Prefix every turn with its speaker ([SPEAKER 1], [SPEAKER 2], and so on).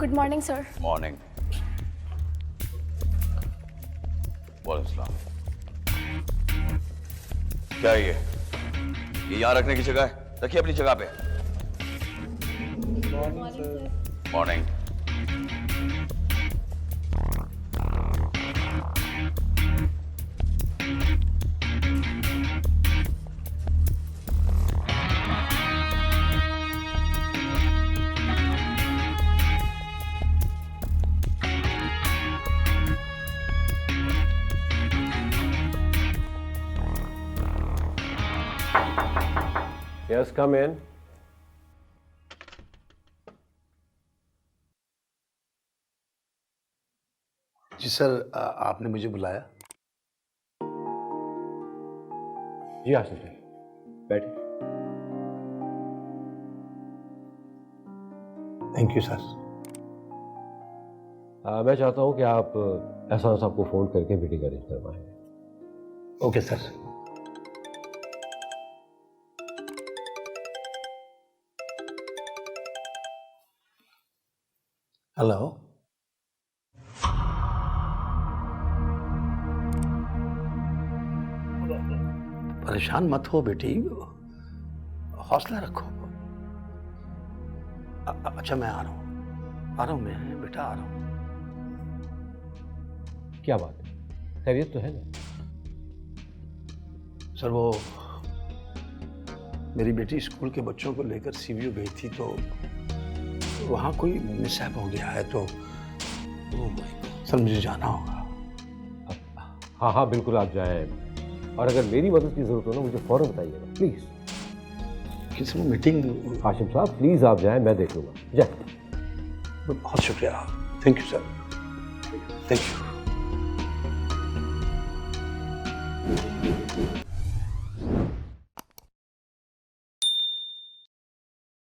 [SPEAKER 1] Good morning sir.
[SPEAKER 2] Morning. वालेकुम। क्या है ये यहाँ रखने की जगह है, रखिए अपनी जगह पे। मॉर्निंग।
[SPEAKER 3] Yes, come in.
[SPEAKER 4] जी सर, आपने मुझे बुलाया?
[SPEAKER 3] जी आशीष भाई, बैठे।
[SPEAKER 4] Thank you sir.
[SPEAKER 3] मैं चाहता हूँ कि आप एहसान साहब को फ़ोन करके मीटिंग अरेंज करवाएं।
[SPEAKER 4] Okay sir. हेलो। परेशान मत हो बेटी, हौसला रखो। अच्छा मैं आ रहा हूँ मैं बेटा, आ रहा हूँ।
[SPEAKER 3] क्या बात है, खैरियत तो है ना?
[SPEAKER 4] सर वो मेरी बेटी स्कूल के बच्चों को लेकर सीव्यू गई थी, तो वहाँ कोई मिसहैप हो गया है, तो सर मुझे जाना होगा।
[SPEAKER 3] हाँ हाँ बिल्कुल आप जाएं, और अगर मेरी मदद की ज़रूरत हो ना मुझे फ़ौरन बताइएगा प्लीज़।
[SPEAKER 4] किसी में मीटिंग।
[SPEAKER 3] हाशिम साहब प्लीज़ आप जाएं, मैं देख लूँगा। जाए।
[SPEAKER 4] बहुत शुक्रिया। Thank you sir, thank you.